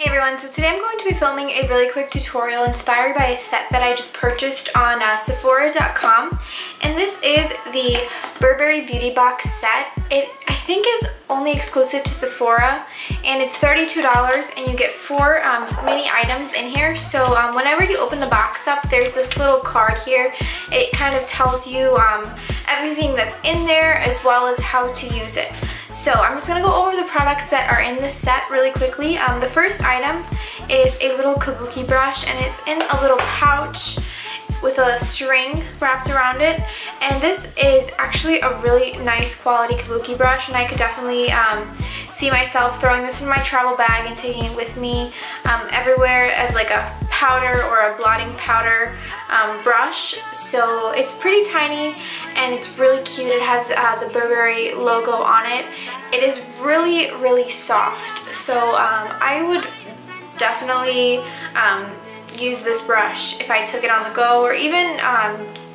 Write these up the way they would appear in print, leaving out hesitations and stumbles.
Hey everyone, so today I'm going to be filming a really quick tutorial inspired by a set that I just purchased on Sephora.com, and this is the Burberry Beauty Box set. It, I think, is only exclusive to Sephora, and it's $32, and you get 4 mini items in here. So whenever you open the box up, there's this little card here. It kind of tells you everything that's in there as well as how to use it. So I'm just going to go over the products that are in this set really quickly. The first item is a little kabuki brush, and it's in a little pouch with a string wrapped around it. And this is actually a really nice quality kabuki brush, and I could definitely see myself throwing this in my travel bag and taking it with me everywhere as like a powder or a blotting powder brush. So it's pretty tiny and it's really cute. It has the Burberry logo on it. It is really, really soft. So I would definitely use this brush if I took it on the go, or even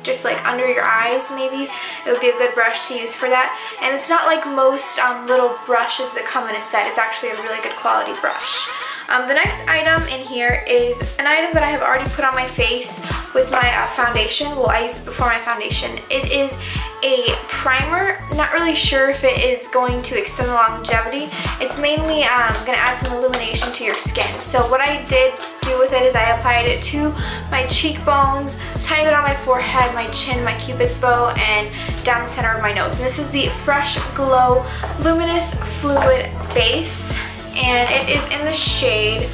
just like under your eyes maybe. It would be a good brush to use for that. And it's not like most little brushes that come in a set. It's actually a really good quality brush. The next item in here is an item that I have already put on my face with my foundation. Well, I used it before my foundation. It is a primer. Not really sure if it is going to extend the longevity. It's mainly going to add some illumination to your skin. So what I did do with it is I applied it to my cheekbones, tiny bit on my forehead, my chin, my cupid's bow, and down the center of my nose. And this is the Fresh Glow Luminous Fluid Base, and it is in the shade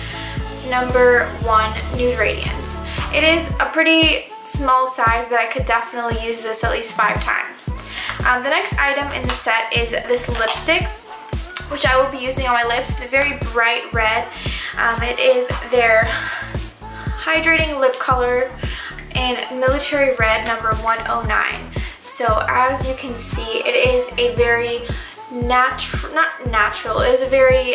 number 1 Nude Radiance. It is a pretty small size, but I could definitely use this at least 5 times. The next item in the set is this lipstick, which I will be using on my lips. It's a very bright red. It is their hydrating lip color in Military Red number 109. So as you can see, it is a very not natural, it is a very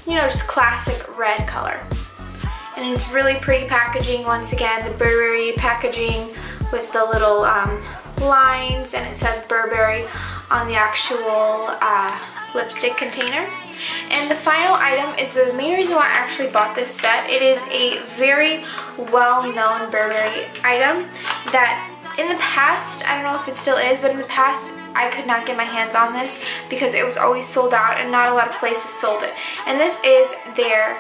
you know, just classic red color. And it's really pretty packaging. Once again, the Burberry packaging with the little lines, and it says Burberry on the actual lipstick container. And the final item is the main reason why I actually bought this set. It is a very well-known Burberry item that in the past, I don't know if it still is, but in the past I could not get my hands on this because it was always sold out and not a lot of places sold it. And this is their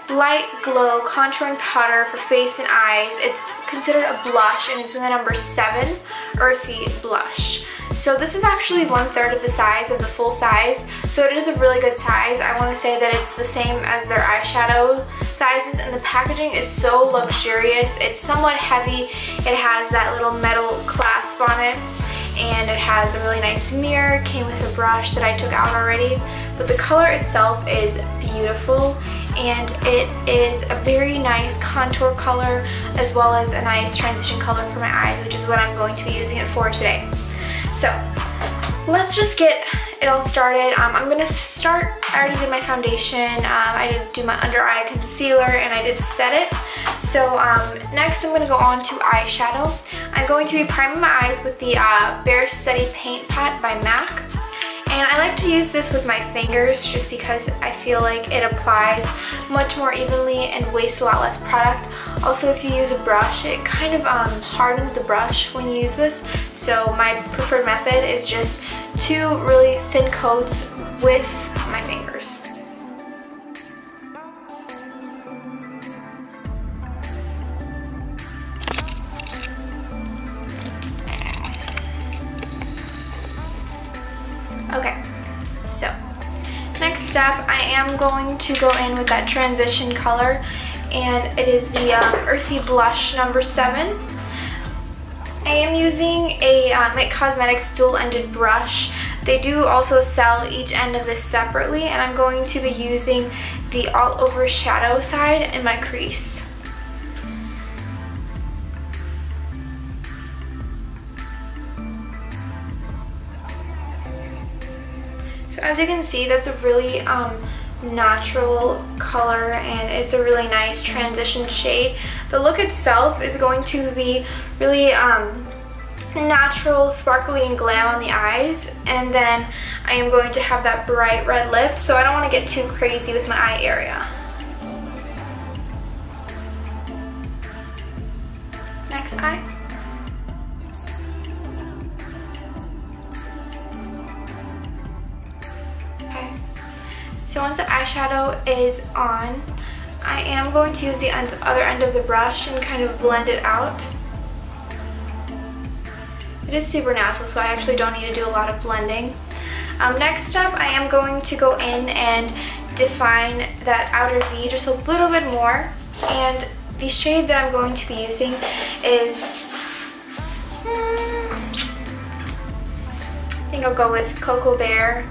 Light Glow Contouring Powder for face and eyes. It's considered a blush, and it's in the number 7 Earthy Blush. So this is actually 1/3 of the size of the full size, so it is a really good size. I want to say that it's the same as their eyeshadow sizes, and the packaging is so luxurious. It's somewhat heavy. It has that little metal clasp on it, and it has a really nice mirror. Came with a brush that I took out already, but the color itself is beautiful, and it is a very nice contour color as well as a nice transition color for my eyes, which is what I'm going to be using it for today. So let's just get it all started. I'm going to start, I already did my foundation, I did do my under eye concealer, and I did set it. So next I'm going to go on to eyeshadow. I'm going to be priming my eyes with the Bare Steady Paint Pot by MAC. And I like to use this with my fingers just because I feel like it applies much more evenly and wastes a lot less product. Also, if you use a brush, it kind of hardens the brush when you use this. So my preferred method is just 2 really thin coats with my fingers. Okay, so next step, I am going to go in with that transition color, and it is the Earthy Blush number 7. I am using a IT Cosmetics dual-ended brush. They do also sell each end of this separately, and I'm going to be using the all-over shadow side in my crease. So as you can see, that's a really natural color, and it's a really nice transition shade. The look itself is going to be really natural sparkly and glam on the eyes, and then I am going to have that bright red lip, so I don't want to get too crazy with my eye area. Next eye. Okay, so once the eyeshadow is on, I am going to use the other end of the brush and kind of blend it out. It is super natural, so I actually don't need to do a lot of blending. Next up, I am going to go in and define that outer V just a little bit more. And the shade that I'm going to be using is, I think I'll go with Cocoa Bear.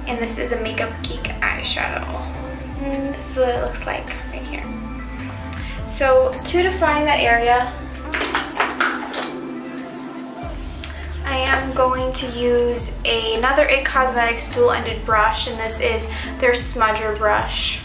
And this is a Makeup Geek eyeshadow. This is what it looks like right here. So to define that area, I am going to use another IT Cosmetics dual-ended brush, and this is their smudger brush.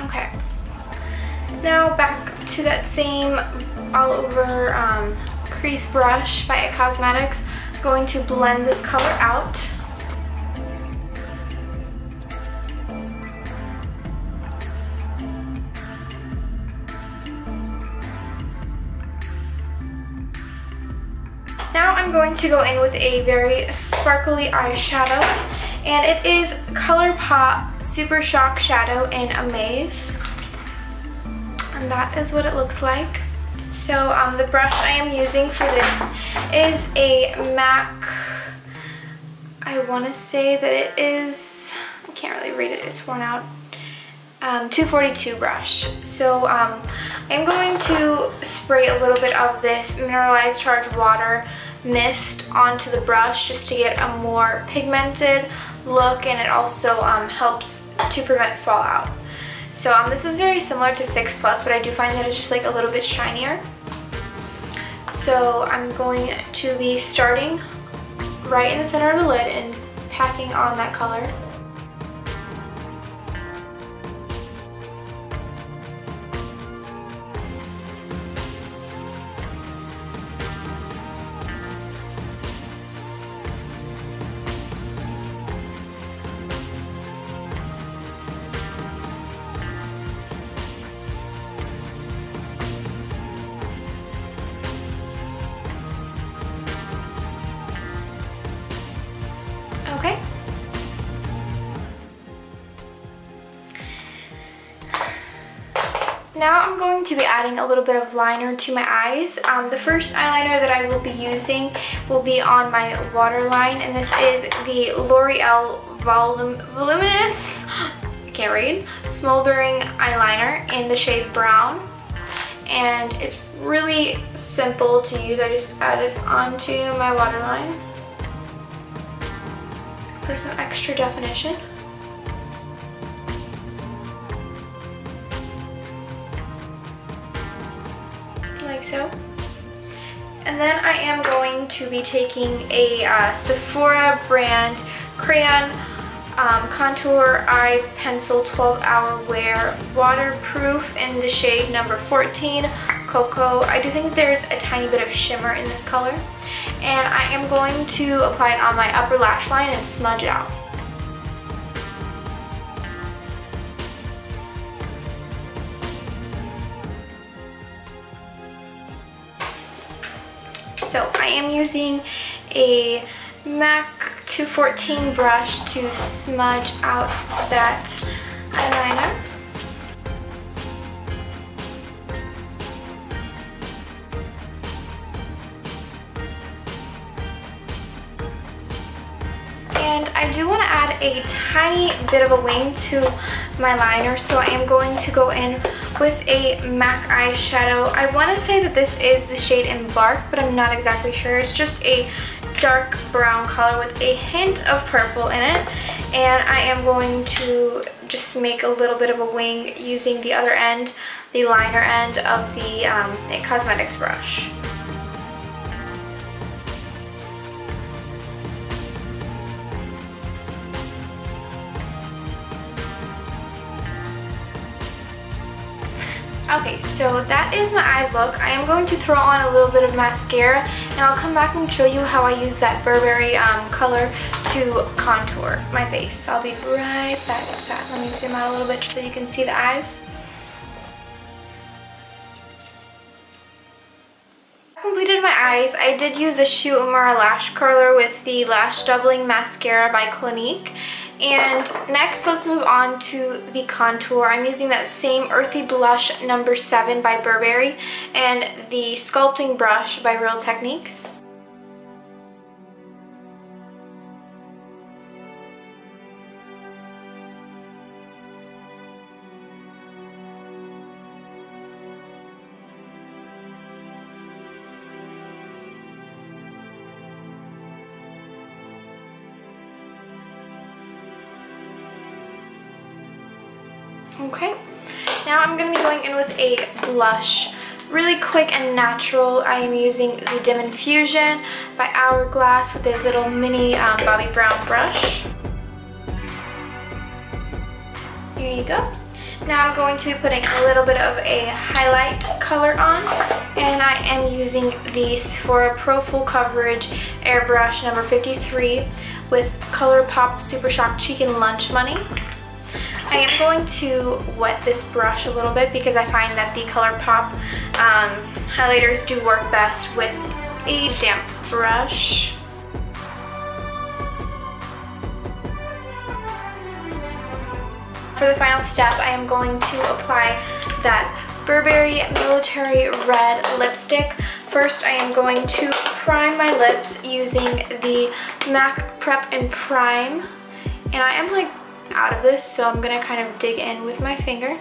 Okay, now back to that same all over crease brush by IT Cosmetics. I'm going to blend this color out. Now I'm going to go in with a very sparkly eyeshadow, and it is ColourPop Super Shock Shadow in Amaze, and that is what it looks like. So the brush I am using for this is a MAC, I want to say that it is, I can't really read it, it's worn out, 242 brush. So I'm going to spray a little bit of this mineralized charged water mist onto the brush just to get a more pigmented look, and it also helps to prevent fallout. So this is very similar to Fix Plus, but I do find that it's just like a little bit shinier. So I'm going to be starting right in the center of the lid and packing on that color. Okay. Now I'm going to be adding a little bit of liner to my eyes. The first eyeliner that I will be using will be on my waterline, and this is the L'Oreal Voluminous, I can't read, Smoldering Eyeliner in the shade Brown. And it's really simple to use. I just add it onto my waterline for some extra definition. Like so. And then I am going to be taking a Sephora brand crayon contour eye pencil 12-hour wear, waterproof, in the shade number 14, Cocoa. I do think there's a tiny bit of shimmer in this color. And I am going to apply it on my upper lash line and smudge it out. So I am using a MAC 214 brush to smudge out that eyeliner. And I do want to add a tiny bit of a wing to my liner, so I am going to go in with a MAC eyeshadow. I want to say that this is the shade Embark, but I'm not exactly sure. It's just a dark brown color with a hint of purple in it. And I am going to just make a little bit of a wing using the other end, the liner end of the IT Cosmetics brush. Okay, so that is my eye look. I am going to throw on a little bit of mascara, and I'll come back and show you how I use that Burberry color to contour my face. I'll be right back with that. Let me zoom out a little bit so you can see the eyes. I completed my eyes. I did use a Shoe Umara lash curler with the Lash Doubling Mascara by Clinique. And next, let's move on to the contour. I'm using that same Earthy Blush number 7 by Burberry and the Sculpting Brush by Real Techniques. Okay, now I'm going to be going in with a blush. Really quick and natural. I am using the Dim Infusion by Hourglass with a little mini Bobbi Brown brush. Here you go. Now I'm going to be putting a little bit of a highlight color on, and I am using the Sephora Pro Full Coverage Airbrush number 53 with ColourPop Super Shock Cheek and Lunch Money. I am going to wet this brush a little bit because I find that the ColourPop highlighters do work best with a damp brush. For the final step, I am going to apply that Burberry Military Red lipstick. First, I am going to prime my lips using the MAC Prep and Prime, and I am like out of this, so I'm gonna kind of dig in with my finger.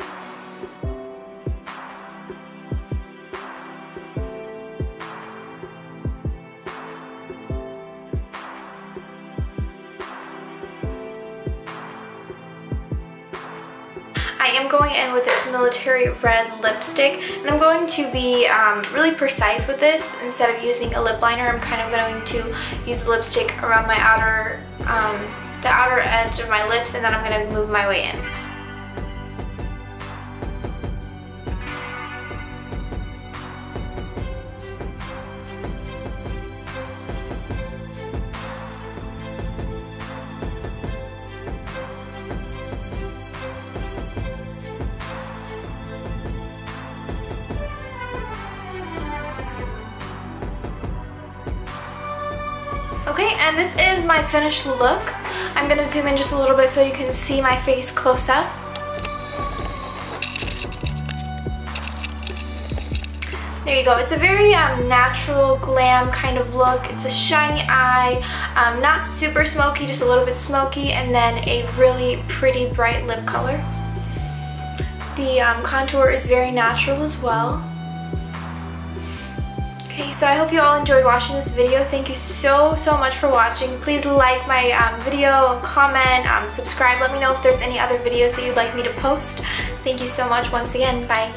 I am going in with this Military Red lipstick, and I'm going to be really precise with this. Instead of using a lip liner, I'm kind of going to use the lipstick around my the outer edge of my lips, and then I'm going to move my way in. Okay, and this is my finished look. I'm going to zoom in just a little bit so you can see my face close up. There you go. It's a very natural, glam kind of look. It's a shiny eye, not super smoky, just a little bit smoky, and then a really pretty bright lip color. The contour is very natural as well. Okay, so I hope you all enjoyed watching this video. Thank you so much for watching. Please like my video, comment, subscribe. Let me know if there's any other videos that you'd like me to post. Thank you so much once again. Bye.